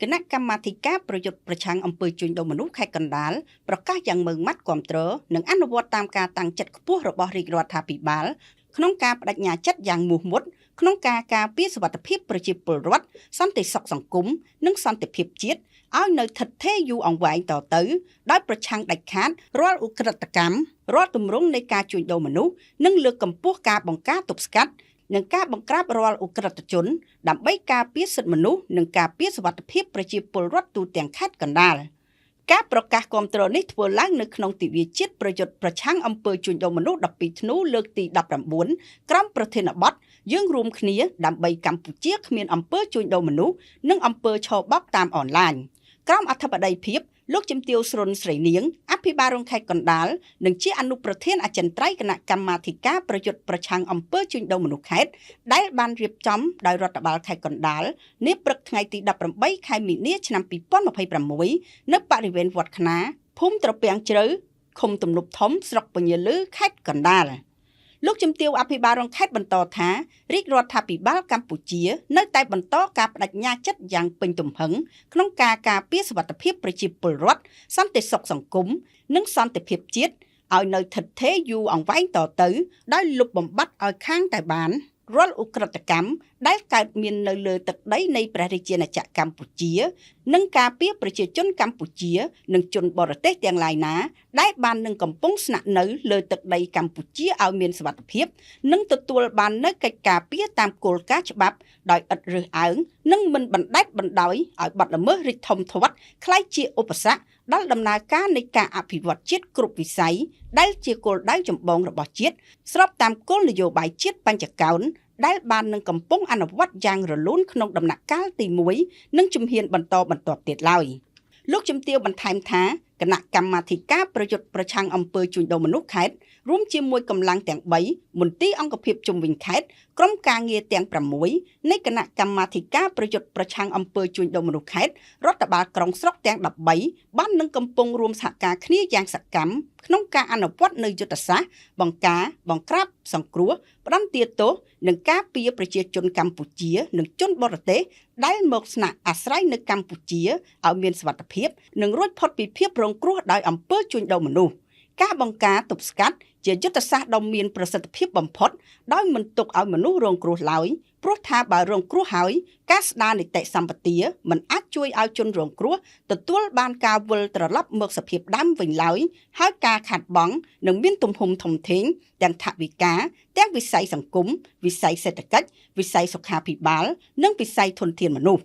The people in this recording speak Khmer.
គណៈកម្មាធិការប្រយុទ្ធប្រឆាំងអំពើជួញដូរមនុស្សខេត្តកណ្ដាលប្រកាសយ៉ាងម៉ឺងម៉ាត់គាំទ្រនិងអនុវត្តតាមការតាំងចិត្តខ្ពស់របស់រាជរដ្ឋាភិបាលក្នុងការបដិញ្ញាចិត្តយ៉ាងមោះមុតក្នុងការការពារសុវត្ថិភាពប្រជាពលរដ្ឋសន្តិសុខសង្គមនិងសន្តិភាពជាតិឲ្យនៅថិតថេរយូរអង្វែងតទៅដោយប្រឆាំងដាច់ខាតរាល់ឧក្រិដ្ឋកម្មរាល់ទម្រង់នៃការជួញដូរមនុស្សនិងលើកកម្ពស់ការបង្ការទប់ស្កាត់និងការបង្ក្រាបរាល់ឧក្រិដ្ឋជនដើម្បីការពារសិទ្ធិមនុស្សនិងការពារសុវត្ថិភាពប្រជាពលរដ្ឋទូទាំងខេត្តកណ្ដាលការប្រកាសគាំទ្រនេះធ្វើឡើងនៅក្នុងទិវាជាតិប្រយុទ្ធប្រឆាំងអំពើជួញដូរមនុស្ស12ធ្នូលើកទី19ក្រោមប្រធានបទយើងរួមគ្នាដើម្បីកម្ពុជាគ្មានអំពើជួញដូរមនុស្សនិងអំពើឆបោកតាមអនឡាញក្រោមអធិបតីភាពលោកជំទាវស្រុនស្រីនាងអភិបាលរងខេត្តកណ្ដាលនិងជាអនុប្រធានអចិន្ត្រៃយ៍គណៈកម្មាធិការប្រយុទ្ធប្រឆាំងអំពើជួញដូរមនុស្សខេត្តដែលបានរៀបចំដោយរដ្ឋបាលខេត្តកណ្ដាលនាព្រឹកថ្ងៃទី18ខែមីនាឆ្នាំ2026នៅបរិវេណវត្តខ្នាភូមិត្រពាំងជ្រៅឃុំទំនប់ធំស្រុកពញាលឺខេត្តកណ្ដាលលោកជំទាវអភិបាលរងខេត្តបន្តថារាជរដ្ឋាភិបាលកម្ពុជានៅតែបន្តការបដិញ្ញាចិត្តយ៉ាងពេញទំហឹងក្នុងការការពារសុវត្ថិភាពប្រជាពលរដ្ឋសន្តិសុខសង្គមនិងសន្តិភាពជាតិឲ្យនៅថិតថេរយូរអង្វែងតទៅដោយលុបបំបាត់ឲ្យខាងតែបានរាល់ឧក្រិដ្ឋកម្មដែលកើតមាននៅលើទឹកដីនៃព្រះរាជាណាចក្រកម្ពុជានិងការពារប្រជាជនកម្ពុជានិងជនបរទេសទាំងឡាយណាដែលបាននឹងកំពុងស្នាក់នៅលើទឹកដីកម្ពុជាឲ្យមានសុវត្ថិភាពនិងទទួលបាននូវកិច្ចការពារតាមគោលការណ៍ច្បាប់ដោយឥតរើសអើងនិងមិនបណ្តែតបណ្តោយឲ្យបាត់ល្មើសរិទ្ធធំធាត់ក្លាយជាឧបសគ្គដល់ដំណើរការនៃការអភិវឌ្ឍជាតិគ្រប់វិស័យដែលជាគោលដៅចម្បងរបស់ជាតិស្របតាមគោលនយោបាយជាតិបញ្ចកោណដែលបាននឹងកំពុងអនុវត្តយ៉ាងរលូនក្នុងដំណាក់កាលទី1និងជំហានបន្តបន្ទាប់ទៀតឡើយលោកជំទាវបន្ថែមថាគណៈកម្មាធិការប្រយុទ្ធប្រឆាំងអំពើជួញដូរមនុស្សខេត្តរួមជាមួយកម្លាំងទាំង3មន្ទីរអង្គភាពជុំវិញខេត្តក្រុមការងារទាំង6នៃគណៈកម្មាធិការប្រយុទ្ធប្រឆាំងអំពើជួញដូរមនុស្សខេត្តរដ្ឋបាលក្រុងស្រុកទាំង13បាននឹងកំពុងរួមសហការគ្នាយ៉ាងសកម្មក្នុងការអនុវត្តនូវយុទ្ធសាស្ត្របង្ការបង្ក្រាបសង្គ្រោះផ្ដន្ទាទោសនិងការពារប្រជាជនកម្ពុជានិងជនបរទេសដែលមកស្នាក់អាស្រ័យនៅកម្ពុជាឲ្យមានសុវត្ថិភាពនិងរួចផុតពីភាពរងគ្រោះដោយអំពើជួញដូរមនុស្សការបង្ការទប់ស្កាត់ជាយុទ្ធសាស្ត្រដ៏មានប្រសិទ្ធភាពបំផុតដោយមិនទុកឲ្យមនុស្សរងគ្រោះឡើយព្រោះថាបើរងគ្រោះហើយការស្ដារនីតិសម្បទាមិនអាចជួយឲ្យជនរងគ្រោះទទួលបានការវិលត្រឡប់មកសភាពដើមវិញឡើយហើយការខាតបង់នឹងមានទំហំធំធេងទាំងថវិកាទាំងវិស័យសង្គមវិស័យសេដ្ឋកិច្ចវិស័យសុខាភិបាលនិងវិស័យធនធានមនុស្ស